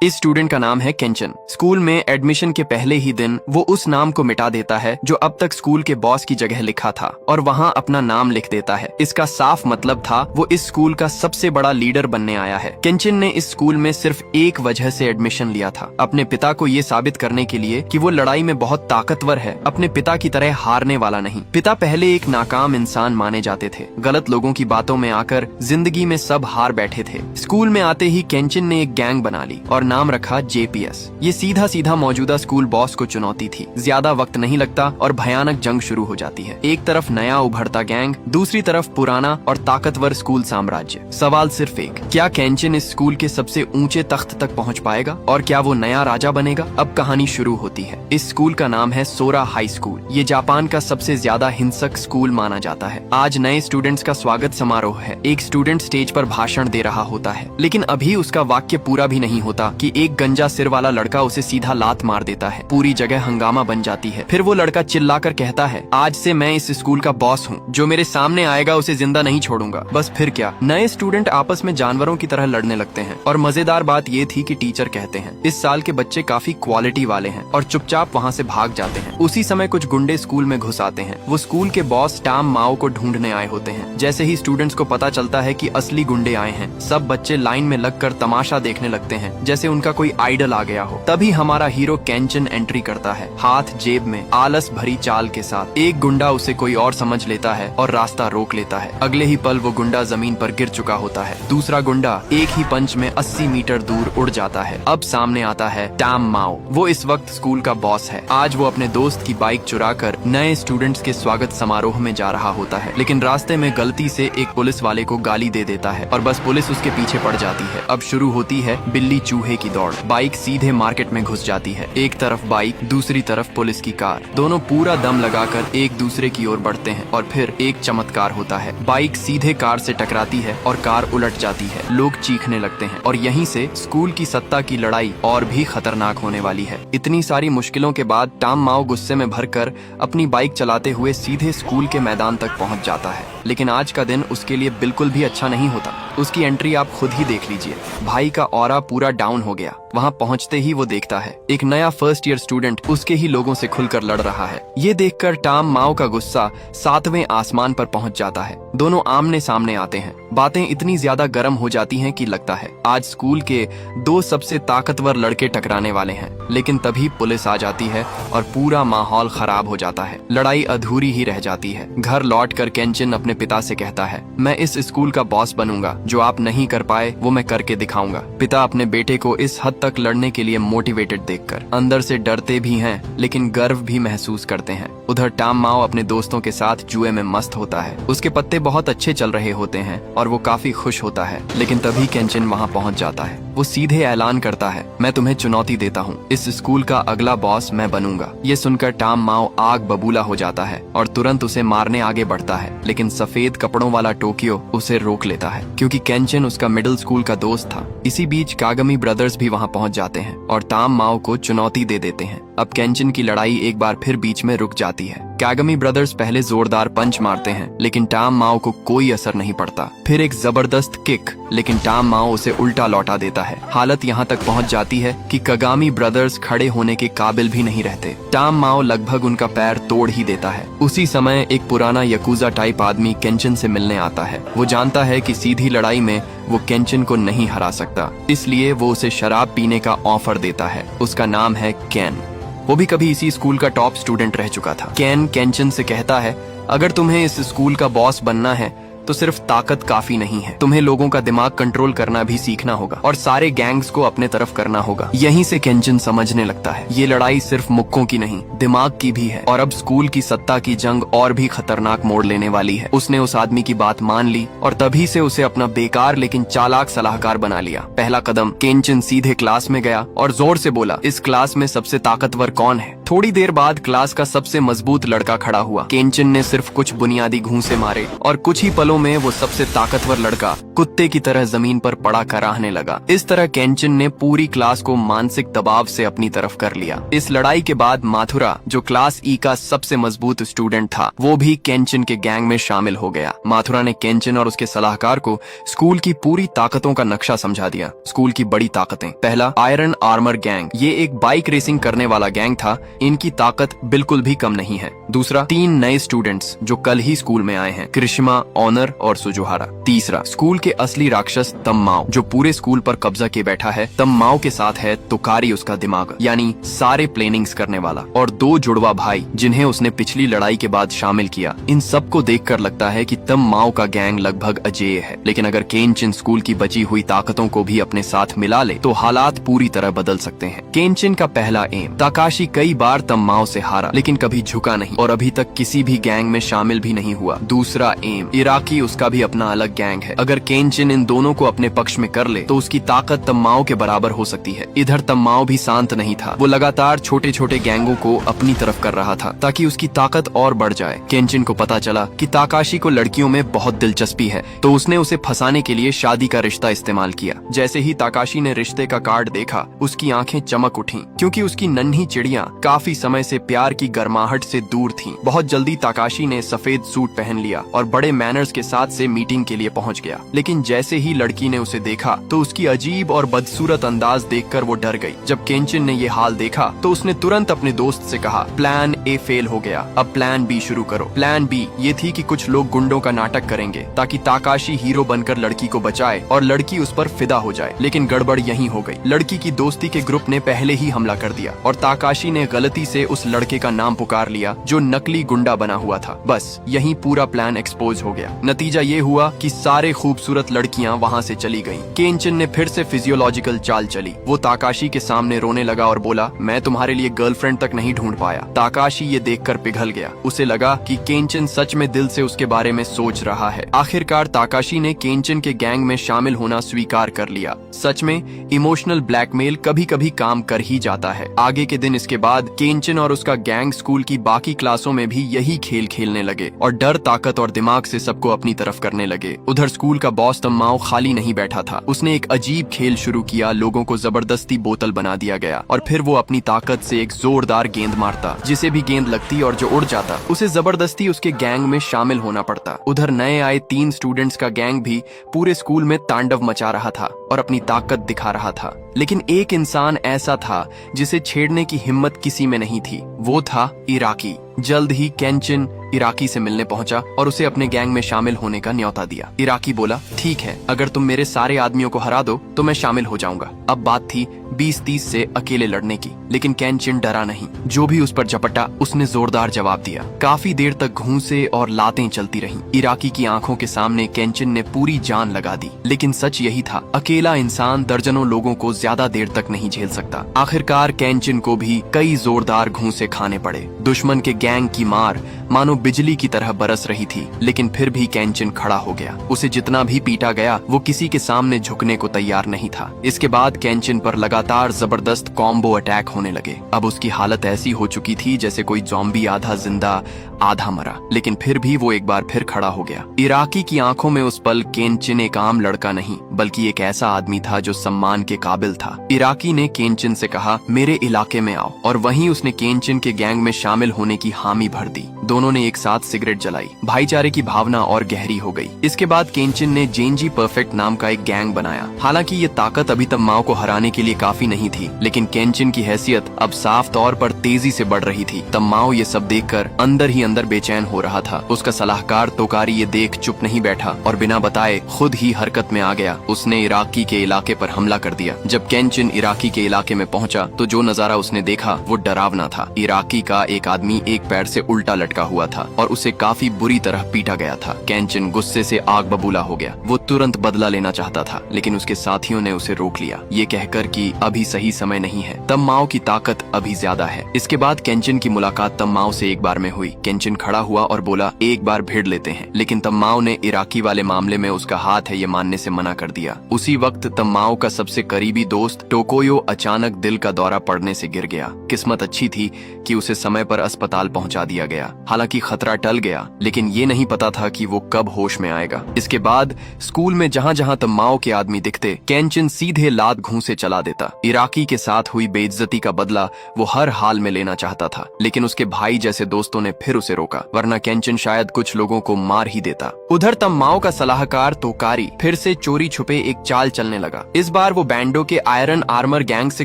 इस स्टूडेंट का नाम है केंचन। स्कूल में एडमिशन के पहले ही दिन वो उस नाम को मिटा देता है जो अब तक स्कूल के बॉस की जगह लिखा था और वहाँ अपना नाम लिख देता है। इसका साफ मतलब था वो इस स्कूल का सबसे बड़ा लीडर बनने आया है। केंचन ने इस स्कूल में सिर्फ एक वजह से एडमिशन लिया था, अपने पिता को ये साबित करने के लिए कि वो लड़ाई में बहुत ताकतवर है, अपने पिता की तरह हारने वाला नहीं। पिता पहले एक नाकाम इंसान माने जाते थे, गलत लोगों की बातों में आकर जिंदगी में सब हार बैठे थे। स्कूल में आते ही केंचन ने एक गैंग बना ली और नाम रखा JPS। ये सीधा सीधा मौजूदा स्कूल बॉस को चुनौती थी। ज्यादा वक्त नहीं लगता और भयानक जंग शुरू हो जाती है। एक तरफ नया उभरता गैंग, दूसरी तरफ पुराना और ताकतवर स्कूल साम्राज्य। सवाल सिर्फ एक, क्या केंचन इस स्कूल के सबसे ऊंचे तख्त तक पहुंच पाएगा और क्या वो नया राजा बनेगा? अब कहानी शुरू होती है। इस स्कूल का नाम है सोरा हाई स्कूल। ये जापान का सबसे ज्यादा हिंसक स्कूल माना जाता है। आज नए स्टूडेंट्स का स्वागत समारोह है। एक स्टूडेंट स्टेज पर भाषण दे रहा होता है, लेकिन अभी उसका वाक्य पूरा भी नहीं होता कि एक गंजा सिर वाला लड़का उसे सीधा लात मार देता है। पूरी जगह हंगामा बन जाती है। फिर वो लड़का चिल्लाकर कहता है, आज से मैं इस स्कूल का बॉस हूँ, जो मेरे सामने आएगा उसे जिंदा नहीं छोड़ूंगा। बस फिर क्या, नए स्टूडेंट आपस में जानवरों की तरह लड़ने लगते हैं। और मजेदार बात ये थी कि टीचर कहते हैं इस साल के बच्चे काफी क्वालिटी वाले हैं और चुपचाप वहाँ से भाग जाते हैं। उसी समय कुछ गुंडे स्कूल में घुस आते हैं। वो स्कूल के बॉस टॉम माओ को ढूंढने आए होते हैं। जैसे ही स्टूडेंट्स को पता चलता है कि असली गुंडे आए हैं, सब बच्चे लाइन में लगकर तमाशा देखने लगते हैं, जैसे उनका कोई आइडल आ गया हो। तभी हमारा हीरो केंचन एंट्री करता है, हाथ जेब में, आलस भरी चाल के साथ। एक गुंडा उसे कोई और समझ लेता है और रास्ता रोक लेता है। अगले ही पल वो गुंडा जमीन पर गिर चुका होता है। दूसरा गुंडा एक ही पंच में 80 मीटर दूर उड़ जाता है। अब सामने आता है टॉम माओ। वो इस वक्त स्कूल का बॉस है। आज वो अपने दोस्त की बाइक चुराकर नए स्टूडेंट्स के स्वागत समारोह में जा रहा होता है, लेकिन रास्ते में गलती से एक पुलिस वाले को गाली दे देता है और बस पुलिस उसके पीछे पड़ जाती है। अब शुरू होती है बिल्ली चूहे की दौड़। बाइक सीधे मार्केट में घुस जाती है। एक तरफ बाइक, दूसरी तरफ पुलिस की कार। दोनों पूरा दम लगाकर एक दूसरे की ओर बढ़ते हैं और फिर एक चमत्कार होता है। बाइक सीधे कार से टकराती है और कार उलट जाती है। लोग चीखने लगते हैं और यहीं से स्कूल की सत्ता की लड़ाई और भी खतरनाक होने वाली है। इतनी सारी मुश्किलों के बाद टॉम माओ गुस्से में भरकर अपनी बाइक चलाते हुए सीधे स्कूल के मैदान तक पहुंच जाता है। लेकिन आज का दिन उसके लिए बिल्कुल भी अच्छा नहीं होता। उसकी एंट्री आप खुद ही देख लीजिए। भाई का ऑरा पूरा डाउन हो गया। वहाँ पहुँचते ही वो देखता है एक नया फर्स्ट ईयर स्टूडेंट उसके ही लोगों से खुलकर लड़ रहा है। ये देखकर टॉम माओ का गुस्सा 7वें आसमान पर पहुँच जाता है। दोनों आमने सामने आते हैं। बातें इतनी ज्यादा गर्म हो जाती हैं कि लगता है आज स्कूल के दो सबसे ताकतवर लड़के टकराने वाले हैं। लेकिन तभी पुलिस आ जाती है और पूरा माहौल खराब हो जाता है। लड़ाई अधूरी ही रह जाती है। घर लौटकर केंचन अपने पिता से कहता है, मैं इस स्कूल का बॉस बनूंगा, जो आप नहीं कर पाए वो मैं करके दिखाऊंगा। पिता अपने बेटे को इस हद तक लड़ने के लिए मोटिवेटेड देखकर अंदर से डरते भी हैं, लेकिन गर्व भी महसूस करते हैं। उधर टॉम माओ अपने दोस्तों के साथ जुए में मस्त होता है। उसके पत्ते बहुत अच्छे चल रहे होते हैं और वो काफी खुश होता है। लेकिन तभी केंचन वहाँ पहुँच जाता है। वो सीधे ऐलान करता है, मैं तुम्हें चुनौती देता हूँ, इस स्कूल का अगला बॉस मैं बनूंगा। ये सुनकर टॉम माओ आग बबूला हो जाता है और तुरंत उसे मारने आगे बढ़ता है। लेकिन सफेद कपड़ों वाला टोक्यो उसे रोक लेता है, क्योंकि केंचन उसका मिडिल स्कूल का दोस्त था। इसी बीच कागमी ब्रदर्स भी वहाँ पहुँच जाते हैं और टॉम माओ को चुनौती दे देते हैं। अब केंचन की लड़ाई एक बार फिर बीच में रुक जाती है। कागमी ब्रदर्स पहले जोरदार पंच मारते हैं, लेकिन टॉम माओ को कोई असर नहीं पड़ता। फिर एक जबरदस्त किक, लेकिन टॉम माओ उसे उल्टा लौटा देता है। हालत यहाँ तक पहुँच जाती है कि कागामी ब्रदर्स खड़े होने के काबिल भी नहीं रहते। टॉम माओ लगभग उनका पैर तोड़ ही देता है। उसी समय एक पुराना यकूजा टाइप आदमी केंचन से मिलने आता है। वो जानता है कि सीधी लड़ाई में वो केंचन को नहीं हरा सकता, इसलिए वो उसे शराब पीने का ऑफर देता है। उसका नाम है केन। वो भी कभी इसी स्कूल का टॉप स्टूडेंट रह चुका था। केन केंचन से कहता है, अगर तुम्हें इस स्कूल का बॉस बनना है तो सिर्फ ताकत काफी नहीं है, तुम्हें लोगों का दिमाग कंट्रोल करना भी सीखना होगा और सारे गैंग्स को अपने तरफ करना होगा। यहीं से केंचन समझने लगता है ये लड़ाई सिर्फ मुक्कों की नहीं, दिमाग की भी है और अब स्कूल की सत्ता की जंग और भी खतरनाक मोड़ लेने वाली है। उसने उस आदमी की बात मान ली और तभी से उसे अपना बेकार लेकिन चालाक सलाहकार बना लिया। पहला कदम, केंचन सीधे क्लास में गया और जोर से बोला, इस क्लास में सबसे ताकतवर कौन है? थोड़ी देर बाद क्लास का सबसे मजबूत लड़का खड़ा हुआ। केंचन ने सिर्फ कुछ बुनियादी घूंसे मारे और कुछ ही पलों में वो सबसे ताकतवर लड़का कुत्ते की तरह जमीन पर पड़ा कराहने लगा। इस तरह केंचन ने पूरी क्लास को मानसिक दबाव से अपनी तरफ कर लिया। इस लड़ाई के बाद माथुरा, जो क्लास ई का सबसे मजबूत स्टूडेंट था, वो भी केंचन के गैंग में शामिल हो गया। माथुरा ने केंचन और उसके सलाहकार को स्कूल की पूरी ताकतों का नक्शा समझा दिया। स्कूल की बड़ी ताकतें। पहला, आयरन आर्मर गैंग। ये एक बाइक रेसिंग करने वाला गैंग था। इनकी ताकत बिल्कुल भी कम नहीं है। दूसरा, 3 नए स्टूडेंट्स जो कल ही स्कूल में आए हैं, कृष्मा, ऑनर और सुजुहारा। तीसरा, स्कूल के असली राक्षस तम्माओ, जो पूरे स्कूल पर कब्जा किए बैठा है। तम्माओ के साथ है तुकारी, उसका दिमाग, यानी सारे प्लेनिंग्स करने वाला, और 2 जुड़वा भाई जिन्हें उसने पिछली लड़ाई के बाद शामिल किया। इन सबको देखकर लगता है कि तम्माओ का गैंग लगभग अजेय है। लेकिन अगर केंचिन स्कूल की बची हुई ताकतों को भी अपने साथ मिला ले तो हालात पूरी तरह बदल सकते हैं। केंचिन का पहला एम। ताकाशी कई बार तम्माओ से हारा लेकिन कभी झुका नहीं और अभी तक किसी भी गैंग में शामिल भी नहीं हुआ। दूसरा एम, इराकी, उसका भी अपना अलग गैंग है। अगर केंचिन इन दोनों को अपने पक्ष में कर ले तो उसकी ताकत तम्माओ के बराबर हो सकती है। इधर तम्माओ भी शांत नहीं था। वो लगातार छोटे छोटे गैंगों को अपनी तरफ कर रहा था ताकि उसकी ताकत और बढ़ जाए। केंचिन को पता चला कि ताकाशी को लड़कियों में बहुत दिलचस्पी है, तो उसने उसे फंसाने के लिए शादी का रिश्ता इस्तेमाल किया। जैसे ही ताकाशी ने रिश्ते का कार्ड देखा, उसकी आंखें चमक उठीं, क्योंकि उसकी नन्ही चिड़िया काफी समय से प्यार की गर्माहट से दूर थीं। बहुत जल्दी ताकाशी ने सफेद सूट पहन लिया और बड़े मैनर्स के साथ से मीटिंग के लिए पहुंच गया। लेकिन जैसे ही लड़की ने उसे देखा तो उसकी अजीब और बदसूरत अंदाज देखकर वो डर गई। जब केंचिन ने ये हाल देखा तो उसने तुरंत अपने दोस्त से कहा, प्लान ए फेल हो गया, अब प्लान बी शुरू करो। प्लान बी ये थी कि कुछ लोग गुंडों का नाटक करेंगे ताकि ताकाशी हीरो बनकर लड़की को बचाए और लड़की उस पर फिदा हो जाए। लेकिन गड़बड़ यहीं हो गई। लड़की की दोस्ती के ग्रुप ने पहले ही हमला कर दिया और ताकाशी ने गलती से उस लड़के का नाम पुकार लिया जो नकली गुंडा बना हुआ था। बस यहीं पूरा प्लान एक्सपोज हो गया। नतीजा ये हुआ कि सारे खूबसूरत लड़कियां वहां से चली गईं। केंचिन ने फिर से फिजियोलॉजिकल चाल चली। वो ताकाशी के सामने रोने लगा और बोला, मैं तुम्हारे लिए गर्लफ्रेंड तक नहीं ढूंढ पाया। ताकाशी ये देखकर पिघल गया। उसे लगा कि केंचिन सच में दिल से उसके बारे में सोच रहा है। आखिरकार ताकाशी ने केंचिन के गैंग में शामिल होना स्वीकार कर लिया। सच में इमोशनल ब्लैकमेल कभी कभी काम कर ही जाता है। आगे के दिन इसके बाद केंचिन और उसका गैंग स्कूल की बाकी क्लासों में भी यही खेल खेलने लगे और डर, ताकत और दिमाग से सबको अपनी तरफ करने लगे। उधर स्कूल का बॉस तम्माओ खाली नहीं बैठा था। उसने एक अजीब खेल शुरू किया। लोगों को जबरदस्ती बोतल बना दिया गया और फिर वो अपनी ताकत से एक जोरदार गेंद मारता। जिसे भी गेंद लगती और जो उड़ जाता, उसे जबरदस्ती उसके गैंग में शामिल होना पड़ता। उधर नए आए 3 स्टूडेंट्स का गैंग भी पूरे स्कूल में तांडव मचा रहा था और अपनी ताकत दिखा रहा था। लेकिन एक इंसान ऐसा था जिसे छेड़ने की हिम्मत किसी में नहीं थी। वो था इराकी। जल्द ही केंचिन इराकी से मिलने पहुंचा और उसे अपने गैंग में शामिल होने का न्योता दिया। इराकी बोला, ठीक है, अगर तुम मेरे सारे आदमियों को हरा दो तो मैं शामिल हो जाऊंगा। अब बात थी 20-30 से अकेले लड़ने की, लेकिन केंचिन डरा नहीं। जो भी उस पर झपटा उसने जोरदार जवाब दिया। काफी देर तक घूंसे और लातें चलती रहीं। इराकी की आंखों के सामने केंचिन ने पूरी जान लगा दी। लेकिन सच यही था, अकेला इंसान दर्जनों लोगों को ज्यादा देर तक नहीं झेल सकता। आखिरकार केंचिन को भी कई जोरदार घूंसे खाने पड़े। दुश्मन के गैंग की मार मानो बिजली की तरह बरस रही थी, लेकिन फिर भी केंचिन खड़ा हो गया। उसे जितना भी पीटा गया वो किसी के सामने झुकने को तैयार नहीं था। इसके बाद केंचिन पर लगातार जबरदस्त कॉम्बो अटैक होने लगे। अब उसकी हालत ऐसी हो चुकी थी जैसे कोई ज़ॉम्बी, आधा जिंदा आधा मरा। लेकिन फिर भी वो एक बार फिर खड़ा हो गया। इराकी की आंखों में उस पल केंचिन एक आम लड़का नहीं बल्कि एक ऐसा आदमी था जो सम्मान के काबिल था। इराकी ने केंचिन से कहा, मेरे इलाके में आओ, और वहीं उसने केंचिन के गैंग में शामिल होने की हामी भर दी। दोनों ने एक साथ सिगरेट जलाई। भाईचारे की भावना और गहरी हो गई। इसके बाद केंचिन ने जेंजी परफेक्ट नाम का एक गैंग बनाया। हालांकि ये ताकत अभी तम्माओ को हराने के लिए काफी नहीं थी, लेकिन केंचिन की हैसियत अब साफ तौर पर तेजी से बढ़ रही थी। तम्माओ ये सब देखकर अंदर ही अंदर बेचैन हो रहा था। उसका सलाहकार तोकारी ये देख चुप नहीं बैठा और बिना बताए खुद ही हरकत में आ गया। उसने इराकी के इलाके पर हमला कर दिया। जब केंचिन इराकी के इलाके में पहुंचा तो जो नजारा उसने देखा वो डरावना था। इराकी का एक आदमी एक पैर से उल्टा लटका लटका हुआ था और उसे काफी बुरी तरह पीटा गया था। केंचिन गुस्से से आग बबूला हो गया। वो तुरंत बदला लेना चाहता था, लेकिन उसके साथियों ने उसे रोक लिया, ये कहकर कि अभी सही समय नहीं है, तम्माओ की ताकत अभी ज्यादा है। इसके बाद केंचिन की मुलाकात तम्माओ से एक बार में हुई। केंचिन खड़ा हुआ और बोला, एक बार भिड़ लेते हैं, लेकिन तम्माओ ने इराकी वाले मामले में उसका हाथ है ये मानने से मना कर दिया। उसी वक्त तम्माओ का सबसे करीबी दोस्त टोकोयो अचानक दिल का दौरा पड़ने से गिर गया। किस्मत अच्छी थी कि उसे समय पर अस्पताल पहुंचा दिया गया। हालांकि खतरा टल गया, लेकिन ये नहीं पता था कि वो कब होश में आएगा। इसके बाद स्कूल में जहां जहां तम्माओ के आदमी दिखते, केंचिन सीधे लात घूंसे चला देता। इराकी के साथ हुई बेइज्जती का बदला वो हर हाल में लेना चाहता था, लेकिन उसके भाई जैसे दोस्तों ने फिर उसे रोका, वरना केंचिन शायद कुछ लोगों को मार ही देता। उधर तम्माओ का सलाहकार तोकारी फिर से चोरी छुपे एक चाल चलने लगा। इस बार वो बैंडो के आयरन आर्मर गैंग से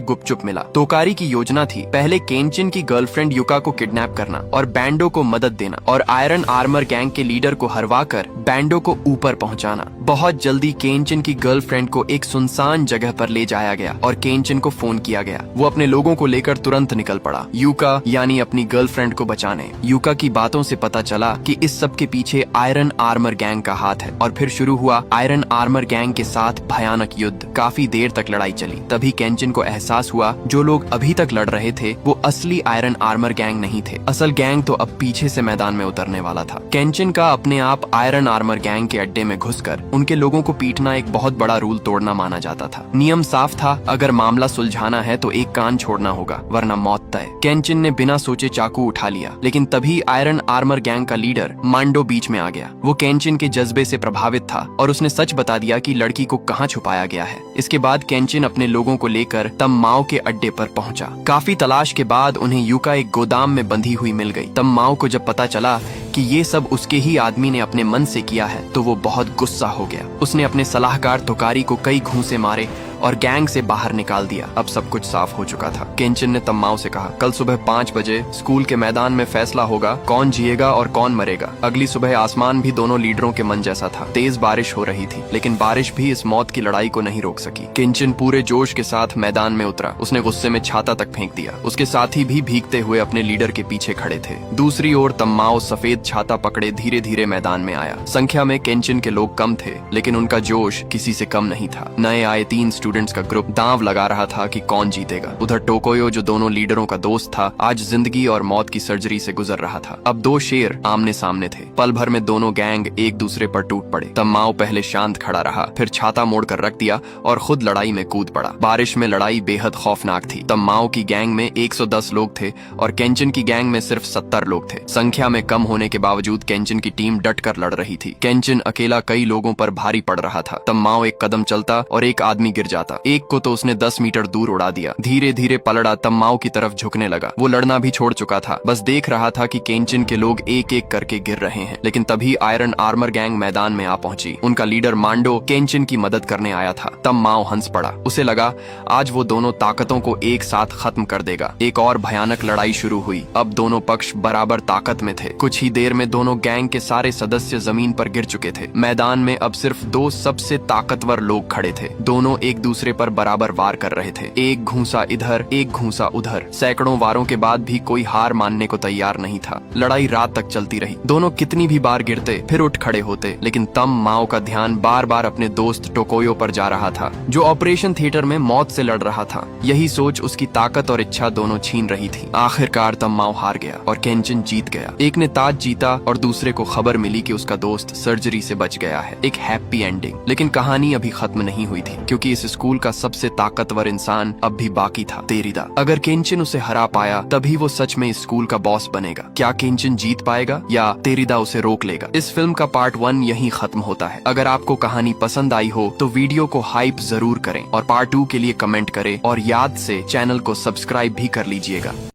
गुपचुप मिला। तोकारी की योजना थी पहले केंचिन की गर्लफ्रेंड युका को किडनैप करना और बैंडो को मदद देना, और आयरन आर्मर गैंग के लीडर को हरवाकर बैंडो को ऊपर पहुंचाना। बहुत जल्दी केंचिन की गर्लफ्रेंड को एक सुनसान जगह पर ले जाया गया और केंचिन को फोन किया गया। वो अपने लोगों को लेकर तुरंत निकल पड़ा, युका यानी अपनी गर्लफ्रेंड को बचाने। युका की बातों से पता चला कि इस सब के पीछे आयरन आर्मर गैंग का हाथ है, और फिर शुरू हुआ आयरन आर्मर गैंग के साथ भयानक युद्ध। काफी देर तक लड़ाई चली। तभी केंचिन को एहसास हुआ जो लोग अभी तक लड़ रहे थे वो असली आयरन आर्मर गैंग नहीं थे। असल गैंग तो अब पीछे से मैदान में उतरने वाला था। केंचिन का अपने आप आयरन आर्मर गैंग के अड्डे में घुसकर उनके लोगों को पीटना एक बहुत बड़ा रूल तोड़ना माना जाता था। नियम साफ था, अगर मामला सुलझाना है तो एक कान छोड़ना होगा, वरना मौत तय। केंचिन ने बिना सोचे चाकू उठा लिया, लेकिन तभी आयरन आर्मर गैंग का लीडर मांडो बीच में आ गया। वो केंचिन के जज्बे से प्रभावित था और उसने सच बता दिया कि लड़की को कहाँ छुपाया गया है। इसके बाद केंचिन अपने लोगों को लेकर तम्माओ के अड्डे पर पहुंचा। काफी तलाश के बाद उन्हें युका एक गोदाम में बंधी हुई मिल गई। तम्माओ को जब पता चला कि ये सब उसके ही आदमी ने अपने मन से किया है तो वो बहुत गुस्सा हो गया। उसने अपने सलाहकार तोकारी को कई घूंसे मारे और गैंग से बाहर निकाल दिया। अब सब कुछ साफ हो चुका था। केंचिन ने तम्माओ से कहा, कल सुबह 5 बजे स्कूल के मैदान में फैसला होगा कौन जिएगा और कौन मरेगा। अगली सुबह आसमान भी दोनों लीडरों के मन जैसा था। तेज बारिश हो रही थी, लेकिन बारिश भी इस मौत की लड़ाई को नहीं रोक सकी। केंचिन पूरे जोश के साथ मैदान में उतरा। उसने गुस्से में छाता तक फेंक दिया। उसके साथी भी भीगते हुए अपने लीडर के पीछे खड़े थे। दूसरी ओर तम्माओ सफेद छाता पकड़े धीरे धीरे मैदान में आया। संख्या में केंचिन के लोग कम थे, लेकिन उनका जोश किसी से कम नहीं था। नए आए 3 स्टूडेंट्स का ग्रुप दांव लगा रहा था कि कौन जीतेगा। उधर टोकोयो जो दोनों लीडरों का दोस्त था, आज जिंदगी और मौत की सर्जरी से गुजर रहा था। अब 2 शेर आमने सामने थे। पल भर में दोनों गैंग एक दूसरे पर टूट पड़े। तम्माओ पहले शांत खड़ा रहा, फिर छाता मोड़कर रख दिया और खुद लड़ाई में कूद पड़ा। बारिश में लड़ाई बेहद खौफनाक थी। तम्माओ की गैंग में 110 लोग थे और केंचिन की गैंग में सिर्फ 70 लोग थे। संख्या में कम होने के बावजूद केंचिन की टीम डटकर लड़ रही थी। केंचिन अकेला कई लोगों पर भारी पड़ रहा था। तम्माओ एक कदम चलता और एक आदमी गिर जाता। एक को तो उसने 10 मीटर दूर उड़ा दिया। धीरे धीरे पलड़ा तम्माओ की तरफ झुकने लगा। वो लड़ना भी छोड़ चुका था, बस देख रहा था कि केंचिन के लोग एक एक करके गिर रहे हैं। लेकिन तभी आयरन आर्मर गैंग मैदान में आ पहुंची। उनका लीडर मांडो केंचिन की मदद करने आया था। तम्माओ हंस पड़ा। उसे लगा आज वो दोनों ताकतों को एक साथ खत्म कर देगा। एक और भयानक लड़ाई शुरू हुई। अब दोनों पक्ष बराबर ताकत में थे। कुछ ही देर में दोनों गैंग के सारे सदस्य जमीन पर गिर चुके थे। मैदान में अब सिर्फ 2 सबसे ताकतवर लोग खड़े थे। दोनों एक दूसरे पर बराबर वार कर रहे थे। एक घूंसा इधर, एक घूंसा उधर। सैकड़ों वारों के बाद भी कोई हार मानने को तैयार नहीं था। लड़ाई रात तक चलती रही। दोनों कितनी भी बार गिरते फिर उठ खड़े होते, लेकिन तम्माओ का ध्यान बार बार अपने दोस्त टोकोयो पर जा रहा था, जो ऑपरेशन थिएटर में मौत से लड़ रहा था। यही सोच उसकी ताकत और इच्छा दोनों छीन रही थी। आखिरकार तम्माओ हार गया और केंचिन जीत गया। एक ने ताज जीता और दूसरे को खबर मिली कि उसका दोस्त सर्जरी से बच गया है। एक हैप्पी एंडिंग। लेकिन कहानी अभी खत्म नहीं हुई थी, क्योंकि इस स्कूल का सबसे ताकतवर इंसान अब भी बाकी था, तेरिदा। अगर केंचिन उसे हरा पाया तभी वो सच में इस स्कूल का बॉस बनेगा। क्या केंचिन जीत पाएगा या तेरिदा उसे रोक लेगा? इस फिल्म का पार्ट 1 यहीं खत्म होता है। अगर आपको कहानी पसंद आई हो तो वीडियो को हाइप जरूर करें और पार्ट 2 के लिए कमेंट करें, और याद से चैनल को सब्सक्राइब भी कर लीजिएगा।